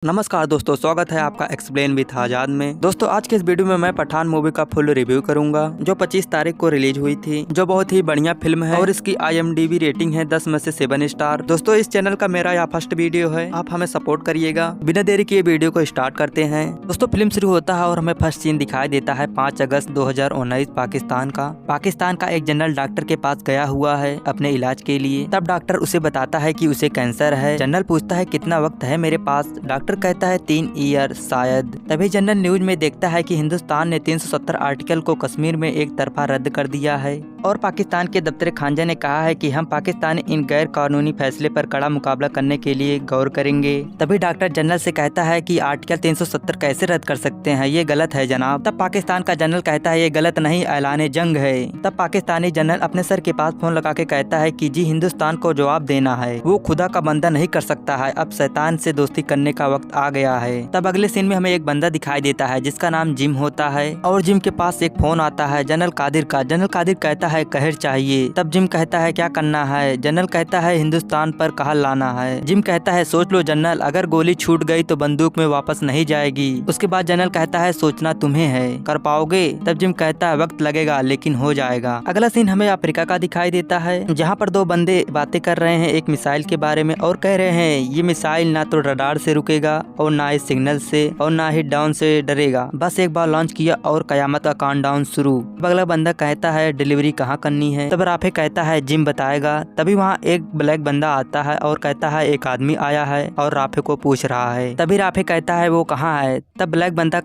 नमस्कार दोस्तों, स्वागत है आपका एक्सप्लेन विथ आजाद में। दोस्तों आज के इस वीडियो में मैं पठान मूवी का फुल रिव्यू करूंगा जो 25 तारीख को रिलीज हुई थी, जो बहुत ही बढ़िया फिल्म है और इसकी IMDb रेटिंग है 10 में से 7 स्टार। दोस्तों इस चैनल का मेरा यह फर्स्ट वीडियो है, आप हमें सपोर्ट करिएगा। बिना देरी किए वीडियो को स्टार्ट करते हैं। दोस्तों फिल्म शुरू होता है और हमें फर्स्ट सीन दिखाई देता है 5 अगस्त 2019 पाकिस्तान का एक जनरल डॉक्टर के पास गया हुआ है अपने इलाज के लिए। तब डॉक्टर उसे बताता है कि उसे कैंसर है। जनरल पूछता है कितना वक्त है मेरे पास। डॉक्टर कहता है 3 ईयर शायद। तभी जनरल न्यूज में देखता है कि हिंदुस्तान ने 370 आर्टिकल को कश्मीर में एक तरफा रद्द कर दिया है और पाकिस्तान के दफ्तर खांजा ने कहा है कि हम पाकिस्तानी इन गैर कानूनी फैसले पर कड़ा मुकाबला करने के लिए गौर करेंगे। तभी डॉक्टर जनरल से कहता है कि आर्टिकल 370 कैसे रद्द कर सकते हैं, ये गलत है जनाब। तब पाकिस्तान का जनरल कहता है ये गलत नहीं, ऐलान जंग है। तब पाकिस्तानी जनरल अपने सर के पास फोन लगा के कहता है कि जी हिंदुस्तान को जवाब देना है, वो खुदा का बंदा नहीं कर सकता है, अब शैतान से दोस्ती करने का वक्त आ गया है। तब अगले सीन में हमें एक बंदा दिखाई देता है जिसका नाम जिम होता है और जिम के पास एक फोन आता है जनरल कादिर का। जनरल कादिर कहता है कहर चाहिए। तब जिम कहता है क्या करना है। जनरल कहता है हिंदुस्तान पर कहर लाना है। जिम कहता है सोच लो जनरल, अगर गोली छूट गई तो बंदूक में वापस नहीं जाएगी। उसके बाद जनरल कहता है सोचना तुम्हें है, कर पाओगे। तब जिम कहता है वक्त लगेगा लेकिन हो जाएगा। अगला सीन हमें अफ्रीका का दिखाई देता है जहाँ पर दो बंदे बातें कर रहे हैं एक मिसाइल के बारे में और कह रहे हैं ये मिसाइल ना तो रडार से रुकेगा और ना ही सिग्नल से और ना ही डाउन से डरेगा, बस एक बार लॉन्च किया और कयामत का काउंटडाउन शुरू। अगला बंदा कहता है डिलीवरी कहाँ करनी है। तब राफे कहता है जिम बताएगा। तभी वहाँ एक ब्लैक बंदा आता है और कहता है एक आदमी आया है और राफे को पूछ रहा है। तभी राफे कहता है वो कहाँ है। तब ब्लैक बंदा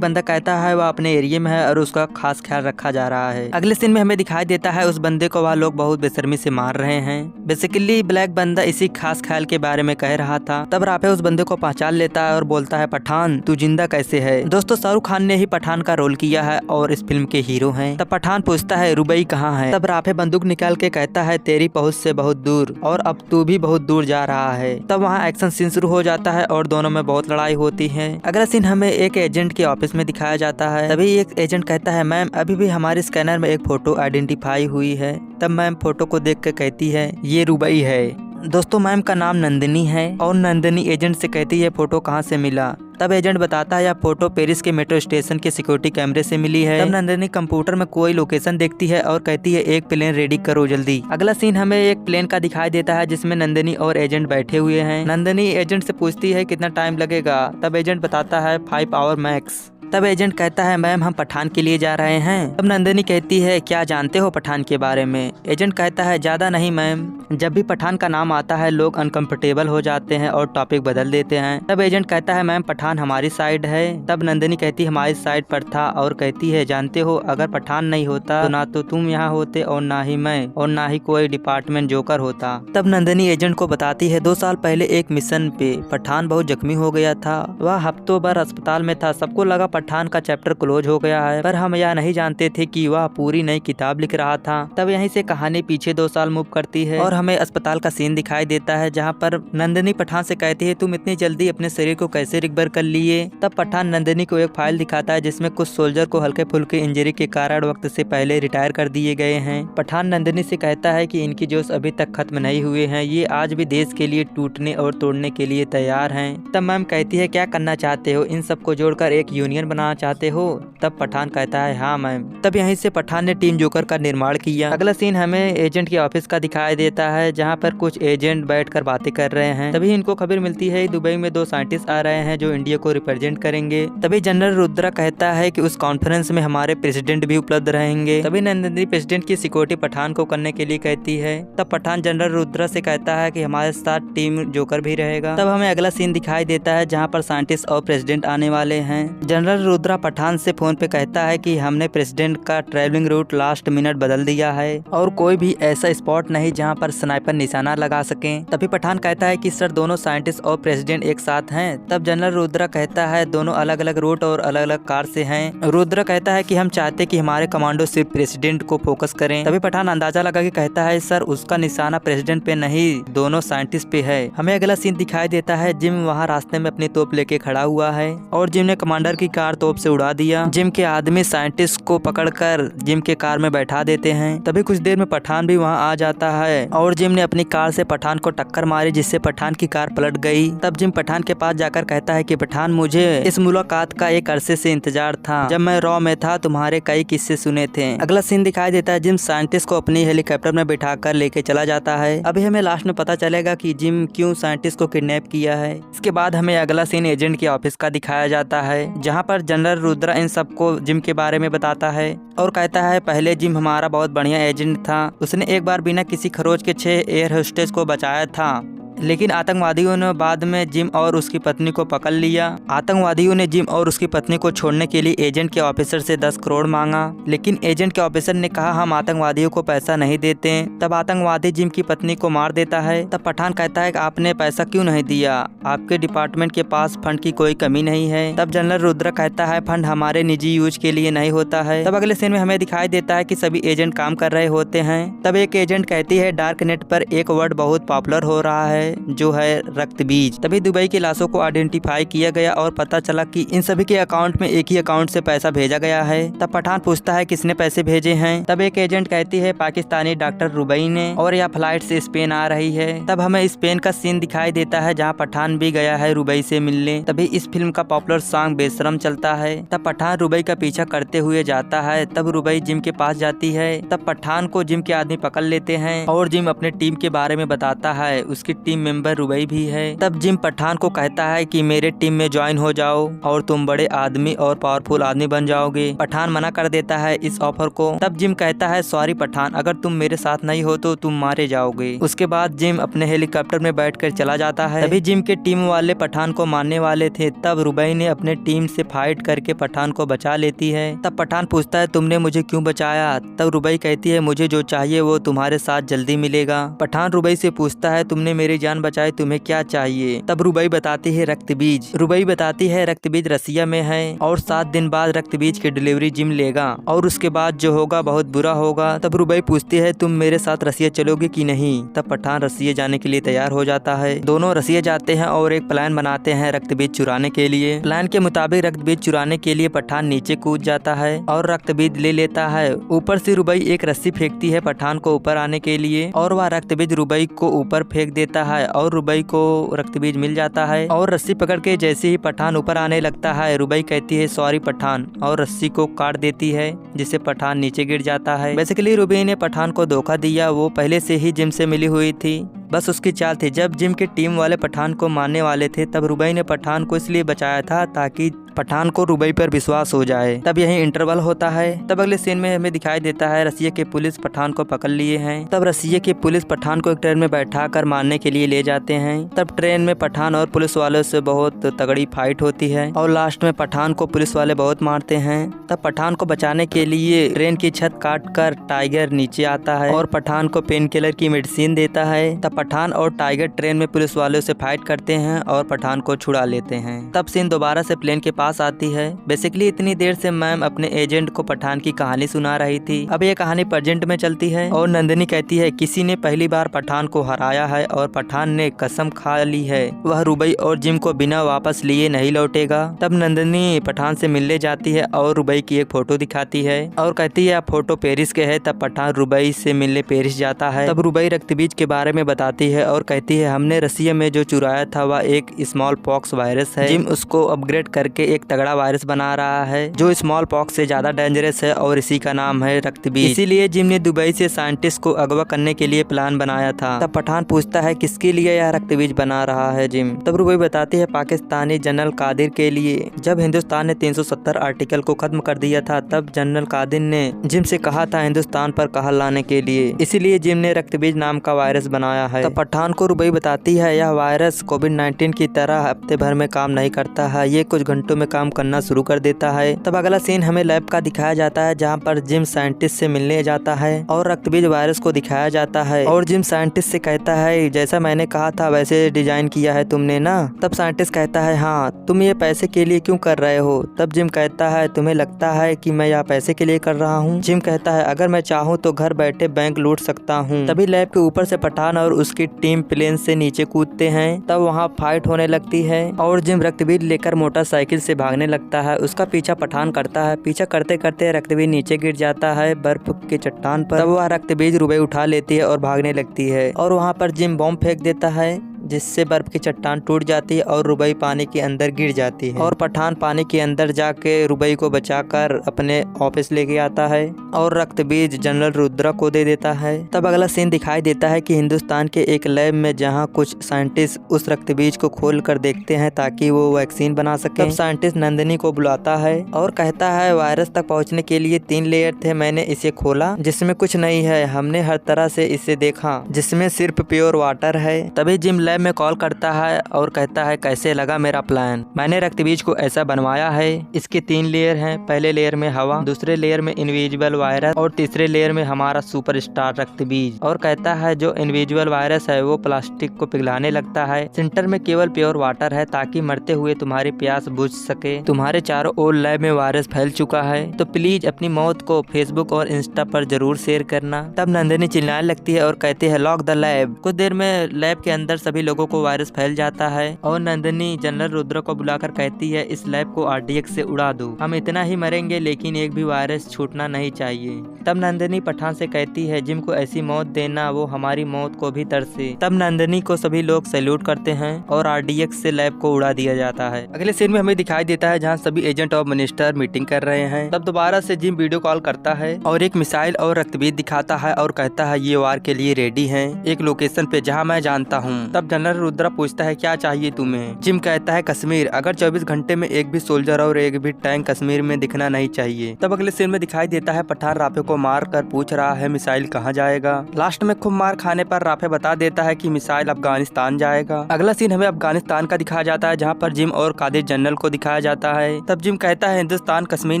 कहता है वो अपने एरिया में है और उसका खास ख्याल रखा जा रहा है। अगले सीन में हमें दिखाई देता है उस बंदे को वह लोग बहुत बेशर्मी से मार रहे हैं। बेसिकली ब्लैक बंदा इसी खास ख्याल के बारे में कह रहा था। तब राफे उस बंदे को पहचान लेता है और बोलता है पठान तू जिंदा कैसे है। दोस्तों शाहरुख खान ने ही पठान का रोल किया है और इस फिल्म के हीरो हैं। तब पठान पूछता है रुबई कहाँ है। तब राफे बंदूक निकाल के कहता है तेरी पहुंच से बहुत दूर और अब तू भी बहुत दूर जा रहा है। तब वहाँ एक्शन सीन शुरू हो जाता है और दोनों में बहुत लड़ाई होती है। अगला सीन हमें एक एजेंट के ऑफिस में दिखाया जाता है। तभी एक एजेंट कहता है मैम अभी भी हमारे स्कैनर में एक फोटो आइडेंटिफाई हुई है। तब मैम फोटो को देख के कहती है ये रुबई है। दोस्तों मैम का नाम नंदिनी है और नंदिनी एजेंट से कहती है फोटो कहाँ से मिला। तब एजेंट बताता है यह फोटो पेरिस के मेट्रो स्टेशन के सिक्योरिटी कैमरे से मिली है। तब नंदिनी कंप्यूटर में कोई लोकेशन देखती है और कहती है एक प्लेन रेडी करो जल्दी। अगला सीन हमें एक प्लेन का दिखाई देता है जिसमें नंदिनी और एजेंट बैठे हुए हैं। नंदिनी एजेंट से पूछती है कितना टाइम लगेगा। तब एजेंट बताता है 5 आवर मैक्स। तब एजेंट कहता है मैम हम पठान के लिए जा रहे हैं। तब नंदिनी कहती है क्या जानते हो पठान के बारे में। एजेंट कहता है ज्यादा नहीं मैम, जब भी पठान का नाम आता है लोग अनकंफर्टेबल हो जाते हैं और टॉपिक बदल देते हैं। तब एजेंट कहता है मैम पठान हमारी साइड है। तब नंदिनी कहती है हमारी साइड पर था और कहती है जानते हो अगर पठान नहीं होता तो ना तो तुम यहाँ होते और ना ही मैं और ना ही कोई डिपार्टमेंट जोकर होता। तब नंदिनी एजेंट को बताती है 2 साल पहले एक मिशन पे पठान बहुत जख्मी हो गया था, वह हफ्तों भर अस्पताल में था। सबको लगा पठान का चैप्टर क्लोज हो गया है, पर हम यह नहीं जानते थे कि वह पूरी नई किताब लिख रहा था। तब यहीं से कहानी पीछे 2 साल मूव करती है और हमें अस्पताल का सीन दिखाई देता है जहां पर नंदिनी पठान से कहती है तुम इतनी जल्दी अपने शरीर को कैसे रिकवर कर लिए। तब पठान नंदिनी को एक फाइल दिखाता है जिसमें कुछ सोल्जर को हल्के फुल्के इंजरी के कारण वक्त से पहले रिटायर कर दिए गए हैं। पठान नंदिनी से कहता है कि इनकी जोश अभी तक खत्म नहीं हुए हैं, ये आज भी देश के लिए टूटने और तोड़ने के लिए तैयार हैं। तब मैम कहती है क्या करना चाहते हो, इन सबको जोड़कर एक यूनियन बनाना चाहते हो। तब पठान कहता है हाँ मैम। तब यहीं से पठान ने टीम जोकर का निर्माण किया। अगला सीन हमें एजेंट के ऑफिस का दिखाई देता है जहां पर कुछ एजेंट बैठकर बातें कर रहे हैं। तभी इनको खबर मिलती है दुबई में 2 साइंटिस्ट आ रहे हैं जो इंडिया को रिप्रेजेंट करेंगे। तभी जनरल रुद्रा कहता है कि उस कॉन्फ्रेंस में हमारे प्रेसिडेंट भी उपलब्ध रहेंगे। तभी नंदिनी प्रेसिडेंट की सिक्योरिटी पठान को करने के लिए कहती है। तब पठान जनरल रुद्रा से कहता है कि हमारे साथ टीम जोकर भी रहेगा। तब हमें अगला सीन दिखाई देता है जहाँ पर साइंटिस्ट और प्रेसिडेंट आने वाले हैं। जनरल रुद्रा पठान से फोन पे कहता है कि हमने प्रेसिडेंट का ट्रैवलिंग रूट लास्ट मिनट बदल दिया है और कोई भी ऐसा स्पॉट नहीं जहां पर स्नाइपर निशाना लगा सकें। तभी पठान कहता है कि सर दोनों साइंटिस्ट और प्रेसिडेंट एक साथ हैं। तब जनरल रुद्रा कहता है दोनों अलग अलग रूट और अलग अलग कार से हैं। रुद्रा कहता है कि हम चाहते कि हमारे कमांडो सिर्फ प्रेसिडेंट को फोकस करें। तभी पठान अंदाजा लगा के कहता है सर उसका निशाना प्रेसिडेंट पे नहीं दोनों साइंटिस्ट पे है। हमें अगला सीन दिखाई देता है जिम वहाँ रास्ते में अपनी तोप लेके खड़ा हुआ है और जिम ने कमांडर की कार धारदार तोप से उड़ा दिया। जिम के आदमी साइंटिस्ट को पकड़कर जिम के कार में बैठा देते हैं। तभी कुछ देर में पठान भी वहाँ आ जाता है और जिम ने अपनी कार से पठान को टक्कर मारी, जिससे पठान की कार पलट गई। तब जिम पठान के पास जाकर कहता है कि पठान, मुझे इस मुलाकात का एक अरसे से इंतजार था। जब मैं रॉ में था तुम्हारे कई किस्से सुने थे। अगला सीन दिखाई देता है, जिम साइंटिस्ट को अपनी हेलीकॉप्टर में बिठाकर लेके चला जाता है। अभी हमें लास्ट में पता चलेगा कि जिम क्यों साइंटिस्ट को किडनैप किया है। इसके बाद हमें अगला सीन एजेंट के ऑफिस का दिखाया जाता है, जहाँ पर जनरल रुद्रा इन सबको जिम के बारे में बताता है और कहता है पहले जिम हमारा बहुत बढ़िया एजेंट था। उसने एक बार बिना किसी खरोच के 6 एयर होस्टेस को बचाया था, लेकिन आतंकवादियों ने बाद में जिम और उसकी पत्नी को पकड़ लिया। आतंकवादियों ने जिम और उसकी पत्नी को छोड़ने के लिए एजेंट के ऑफिसर से 10 करोड़ मांगा, लेकिन एजेंट के ऑफिसर ने कहा हम आतंकवादियों को पैसा नहीं देते। तब आतंकवादी जिम की पत्नी को मार देता है। तब पठान कहता है कि आपने पैसा क्यों नहीं दिया, आपके डिपार्टमेंट के पास फंड की कोई कमी नहीं है। तब जनरल रुद्रा कहता है फंड हमारे निजी यूज के लिए नहीं होता है। तब अगले सीन में हमें दिखाई देता है कि सभी एजेंट काम कर रहे होते हैं। तब एक एजेंट कहती है डार्क नेट पर एक वर्ड बहुत पॉपुलर हो रहा है जो है रक्त बीज। तभी दुबई की लाशों को आइडेंटिफाई किया गया और पता चला कि इन सभी के अकाउंट में एक ही अकाउंट से पैसा भेजा गया है। तब पठान पूछता है किसने पैसे भेजे हैं। तब एक एजेंट कहती है पाकिस्तानी डॉक्टर रुबई ने, और यह फ्लाइट से स्पेन आ रही है। तब हमें स्पेन का सीन दिखाई देता है जहाँ पठान भी गया है रुबई से मिलने। तभी इस फिल्म का पॉपुलर सॉन्ग बेशरम चलता है। तब पठान रुबई का पीछा करते हुए जाता है। तब रुबई जिम के पास जाती है। तब पठान को जिम के आदमी पकड़ लेते हैं और जिम अपने टीम के बारे में बताता है, उसकी टीम मेंबर रुबई भी है। तब जिम पठान को कहता है कि मेरे टीम में ज्वाइन हो जाओ और तुम बड़े आदमी और पावरफुल आदमी बन जाओगे। पठान मना कर देता है इस ऑफर को। तब जिम कहता है सॉरी पठान, अगर तुम मेरे साथ नहीं हो तो तुम मारे जाओगे। उसके बाद जिम अपने हेलीकॉप्टर में बैठकर चला जाता है। तभी जिम के टीम वाले पठान को मारने वाले थे। तब रुबई ने अपने टीम से फाइट करके पठान को बचा लेती है। तब पठान पूछता है तुमने मुझे क्यों बचाया। तब रुबई कहती है मुझे जो चाहिए वो तुम्हारे साथ जल्दी मिलेगा। पठान रुबई से पूछता है तुमने मेरी जान बचाई, तुम्हें क्या चाहिए। तब रुबई बताती है रक्त बीज। रुबई बताती है रक्त बीज रसिया में है और 7 दिन बाद रक्त बीज की डिलीवरी जिम लेगा और उसके बाद जो होगा बहुत बुरा होगा। तब रुबई पूछती है तुम मेरे साथ रसिया चलोगे कि नहीं। तब पठान रसिया जाने के लिए तैयार हो जाता है। दोनों रसिया जाते हैं और एक प्लान बनाते हैं रक्त बीज चुराने के लिए। प्लान के मुताबिक रक्त बीज चुराने के लिए पठान नीचे कूद जाता है और रक्त बीज ले लेता है। ऊपर से रुबई एक रस्सी फेंकती है पठान को ऊपर आने के लिए और वह रक्त बीज रुबई को ऊपर फेंक देता है और रुबई को रक्त बीज मिल जाता है। और रस्सी पकड़ के जैसे ही पठान ऊपर आने लगता है रुबई कहती है सॉरी पठान और रस्सी को काट देती है, जिससे पठान नीचे गिर जाता है। बेसिकली रुबई ने पठान को धोखा दिया, वो पहले से ही जिम से मिली हुई थी, बस उसकी चाल थी। जब जिम के टीम वाले पठान को मारने वाले थे तब रुबई ने पठान को इसलिए बचाया था ताकि पठान को रुबई पर विश्वास हो जाए। तब यही इंटरवल होता है। तब अगले सीन में हमें दिखाई देता है रसिया के पुलिस पठान को पकड़ लिए हैं। तब रसिया के पुलिस पठान को एक ट्रेन में बैठा कर मारने के लिए ले जाते हैं। तब ट्रेन में पठान और पुलिस वालों से बहुत तगड़ी फाइट होती है और लास्ट में पठान को पुलिस वाले बहुत मारते हैं। तब पठान को बचाने के लिए ट्रेन की छत काट कर टाइगर नीचे आता है और पठान को पेन किलर की मेडिसिन देता है। तब पठान और टाइगर ट्रेन में पुलिस वालों से फाइट करते हैं और पठान को छुड़ा लेते हैं। तब सीन दोबारा से प्लेन के पास आती है। बेसिकली इतनी देर से मैम अपने एजेंट को पठान की कहानी सुना रही थी। अब ये कहानी प्रेजेंट में चलती है और नंदिनी कहती है किसी ने पहली बार पठान को हराया है और पठान ने कसम खा ली है वह रुबई और जिम को बिना वापस लिए नहीं लौटेगा। तब नंदिनी पठान से मिलने जाती है और रुबई की एक फोटो दिखाती है और कहती है आप फोटो पेरिस के है। तब पठान रुबई से मिलने पेरिस जाता है। तब रुबई रक्तबीज के बारे में बताती है और कहती है हमने रसिया में जो चुराया था वह एक स्मॉल पॉक्स वायरस है। जिम उसको अपग्रेड करके एक तगड़ा वायरस बना रहा है जो स्मॉल पॉक्स से ज्यादा डेंजरस है और इसी का नाम है रक्तबीज। इसीलिए जिम ने दुबई से साइंटिस्ट को अगवा करने के लिए प्लान बनाया था। तब पठान पूछता है किसके लिए यह रक्तबीज बना रहा है जिम। तब रुबई बताती है पाकिस्तानी जनरल कादिर के लिए। जब हिंदुस्तान ने 370 आर्टिकल को खत्म कर दिया था तब जनरल कादिर ने जिम से कहा था हिंदुस्तान पर कहर लाने के लिए, इसीलिए जिम ने रक्तबीज नाम का वायरस बनाया है। तब पठान को रुबई बताती है यह वायरस कोविड-19 की तरह हफ्ते भर में काम नहीं करता है, ये कुछ घंटों में काम करना शुरू कर देता है। तब अगला सीन हमें लैब का दिखाया जाता है जहाँ पर जिम साइंटिस्ट से मिलने जाता है और रक्तबीज वायरस को दिखाया जाता है और जिम साइंटिस्ट से कहता है जैसा मैंने कहा था वैसे डिजाइन किया है तुमने ना। तब साइंटिस्ट कहता है हाँ, तुम ये पैसे के लिए क्यों कर रहे हो। तब जिम कहता है तुम्हें लगता है कि मैं यह पैसे के लिए कर रहा हूँ। जिम कहता है अगर मैं चाहूँ तो घर बैठे बैंक लूट सकता हूँ। तभी लैब के ऊपर से पठान और उसकी टीम प्लेन से नीचे कूदते हैं। तब वहाँ फाइट होने लगती है और जिम रक्तबीर लेकर मोटरसाइकिल से भागने लगता है। उसका पीछा पठान करता है। पीछा करते करते रक्तबीर नीचे गिर जाता है बर्फ के चट्टान पर। तब वह रक्तबीर रुबई उठा लेती है और भागने लगती है और वहाँ पर जिम बॉम्ब फेंक देता है, जिससे बर्फ की चट्टान टूट जाती है और रुबई पानी के अंदर गिर जाती है। और पठान पानी के अंदर जाके रुबई को बचाकर अपने ऑफिस लेके आता है और रक्तबीज जनरल रुद्रा को दे देता है। तब अगला सीन दिखाई देता है कि हिंदुस्तान के एक लैब में जहां कुछ साइंटिस्ट उस रक्तबीज को खोल कर देखते हैं ताकि वो वैक्सीन बना सके। तब साइंटिस्ट नंदिनी को बुलाता है और कहता है वायरस तक पहुँचने के लिए 3 लेयर थे, मैंने इसे खोला जिसमें कुछ नहीं है, हमने हर तरह से इसे देखा जिसमें सिर्फ प्योर वाटर है। तभी जिम लैब में कॉल करता है और कहता है कैसे लगा मेरा प्लान। मैंने रक्तबीज को ऐसा बनवाया है, इसके 3 लेयर हैं। पहले लेयर में हवा, दूसरे लेयर में इनविजिबल वायरस और तीसरे लेयर में हमारा सुपरस्टार रक्तबीज। और कहता है जो इनविजिबल वायरस है वो प्लास्टिक को पिघलाने लगता है, सेंटर में केवल प्योर वाटर है ताकि मरते हुए तुम्हारी प्यास बुझ सके। तुम्हारे चारों ओर लैब में वायरस फैल चुका है तो प्लीज अपनी मौत को फेसबुक और इंस्टा पर जरूर शेयर करना। तब नंदिनी चिल्लाने लगती है और कहती है लॉक द लैब। कुछ देर में लैब के अंदर सभी लोगों को वायरस फैल जाता है और नंदिनी जनरल रुद्र को बुलाकर कहती है इस लैब को RDX से उड़ा दो, हम इतना ही मरेंगे लेकिन एक भी वायरस छूटना नहीं चाहिए। तब नंदिनी पठान से कहती है जिम को ऐसी मौत देना वो हमारी मौत को भी तरसे। तब नंदिनी को सभी लोग सैल्यूट करते हैं और RDX से लैब को उड़ा दिया जाता है। अगले सीन में हमें दिखाई देता है जहाँ सभी एजेंट ऑफ मिनिस्टर मीटिंग कर रहे हैं। तब दोबारा से जिम वीडियो कॉल करता है और एक मिसाइल और रक्तबीज दिखाता है और कहता है ये वार के लिए रेडी है एक लोकेशन पे जहाँ मैं जानता हूँ। तब जनरल रुद्रा पूछता है क्या चाहिए तुम्हें। जिम कहता है कश्मीर, अगर 24 घंटे में एक भी सोल्जर और एक भी टैंक कश्मीर में दिखना नहीं चाहिए। तब अगले सीन में दिखाई देता है पठान राफे को मार कर पूछ रहा है मिसाइल कहाँ जाएगा। लास्ट में खूब मार खाने पर राफे बता देता है कि मिसाइल अफगानिस्तान जाएगा। अगला सीन हमें अफगानिस्तान का दिखाया जाता है जहाँ पर जिम और कादिर जनरल को दिखाया जाता है। तब जिम कहता है हिंदुस्तान कश्मीर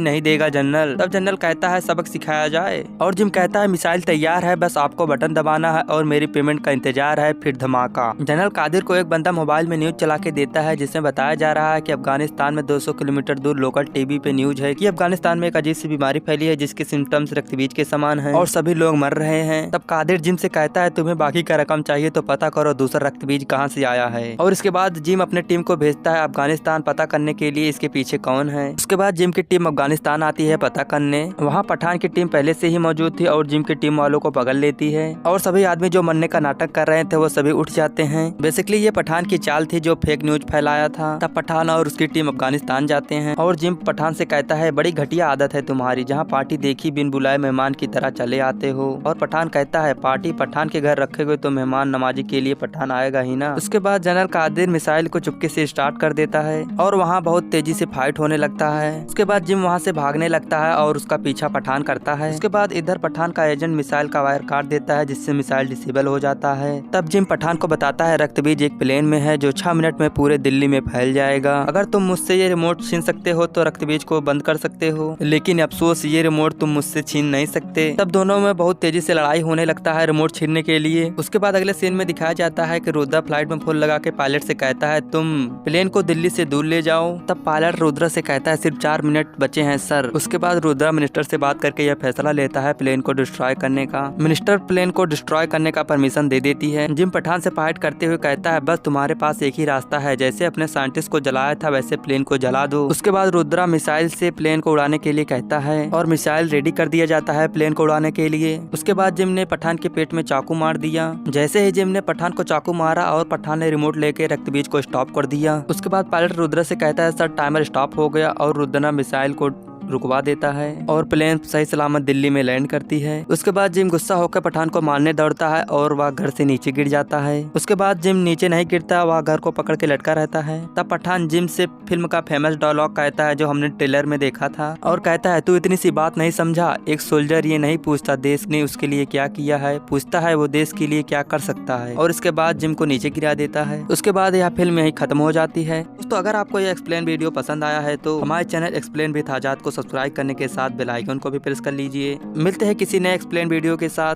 नहीं देगा जनरल। तब जनरल कहता है सबक सिखाया जाए और जिम कहता है मिसाइल तैयार है, बस आपको बटन दबाना है और मेरी पेमेंट का इंतजार है, फिर धमाका। जनरल कादिर को एक बंदा मोबाइल में न्यूज चला के देता है जिसमें बताया जा रहा है कि अफगानिस्तान में 200 किलोमीटर दूर लोकल टीवी पे न्यूज है कि अफगानिस्तान में एक अजीब सी बीमारी फैली है जिसके सिम्टम्स रक्तबीज के समान हैं और सभी लोग मर रहे हैं। तब कादिर जिम से कहता है तुम्हें बाकी का रकम चाहिए तो पता करो दूसरा रक्तबीज कहाँ से आया है। और इसके बाद जिम अपने टीम को भेजता है अफगानिस्तान पता करने के लिए इसके पीछे कौन है। उसके बाद जिम की टीम अफगानिस्तान आती है पता करने। वहाँ पठान की टीम पहले से ही मौजूद थी और जिम की टीम वालों को पकड़ लेती है और सभी आदमी जो मरने का नाटक कर रहे थे वो सभी उठ जाते हैं। बेसिकली ये पठान की चाल थी जो फेक न्यूज फैलाया था। तब पठान और उसकी टीम अफगानिस्तान जाते हैं और जिम पठान से कहता है बड़ी घटिया आदत है तुम्हारी, जहाँ पार्टी देखी बिन बुलाए मेहमान की तरह चले आते हो। और पठान कहता है पार्टी पठान के घर रखे तो मेहमान नमाजी के लिए पठान आएगा ही ना। उसके बाद जनरल कादिर मिसाइल को चुपके से स्टार्ट कर देता है और वहाँ बहुत तेजी से फाइट होने लगता है। उसके बाद जिम वहाँ से भागने लगता है और उसका पीछा पठान करता है। उसके बाद इधर पठान का एजेंट मिसाइल का वायर काट देता है जिससे मिसाइल डिसेबल हो जाता है। तब जिम पठान को बताता है रक्तबीज एक प्लेन में है जो 6 मिनट में पूरे दिल्ली में फैल जाएगा। अगर तुम मुझसे ये रिमोट छीन सकते हो तो रक्तबीज को बंद कर सकते हो, लेकिन अफसोस ये रिमोट तुम मुझसे छीन नहीं सकते। तब दोनों में बहुत तेजी से लड़ाई होने लगता है रिमोट छीनने के लिए। उसके बाद अगले सीन में दिखाया जाता है कि रुद्रा फ्लाइट में फुल लगा के पायलट से कहता है तुम प्लेन को दिल्ली से दूर ले जाओ। तब पायलट रुद्रा से कहता है सिर्फ 4 मिनट बचे हैं सर। उसके बाद रुद्रा मिनिस्टर से बात करके यह फैसला लेता है प्लेन को डिस्ट्रॉय करने का। मिनिस्टर प्लेन को डिस्ट्रॉय करने का परमिशन दे देती है। जिम पठान से फाइट करते हुए कहता है बस तुम्हारे पास एक ही रास्ता है, जैसे अपने साइंटिस्ट को जलाया था वैसे प्लेन को जला दो। उसके बाद रुद्रा मिसाइल से प्लेन को उड़ाने के लिए कहता है और मिसाइल रेडी कर दिया जाता है प्लेन को उड़ाने के लिए। उसके बाद जिम ने पठान के पेट में चाकू मार दिया। जैसे ही जिम ने पठान को चाकू मारा और पठान ने रिमोट लेके रक्तबीज को स्टॉप कर दिया। उसके बाद पायलट रुद्रा से कहता है सर टाइमर स्टॉप हो गया और रुद्रा मिसाइल को रुकवा देता है और प्लेन सही सलामत दिल्ली में लैंड करती है। उसके बाद जिम गुस्सा होकर पठान को मारने दौड़ता है और वह घर से नीचे गिर जाता है। उसके बाद जिम नीचे नहीं गिरता, वह घर को पकड़ के लटका रहता है। तब पठान जिम से फिल्म का फेमस डायलॉग कहता है जो हमने ट्रेलर में देखा था और कहता है तू इतनी सी बात नहीं समझा, एक सोल्जर ये नहीं पूछता देश ने उसके लिए क्या किया है, पूछता है वो देश के लिए क्या कर सकता है। और इसके बाद जिम को नीचे गिरा देता है। उसके बाद यह फिल्म यही खत्म हो जाती है। दोस्तों अगर आपको यह एक्सप्लेन वीडियो पसंद आया है तो हमारे चैनल एक्सप्लेन विद आजाद को सब्सक्राइब करने के साथ बेल आइकन को भी प्रेस कर लीजिए। मिलते हैं किसी नए एक्सप्लेन वीडियो के साथ।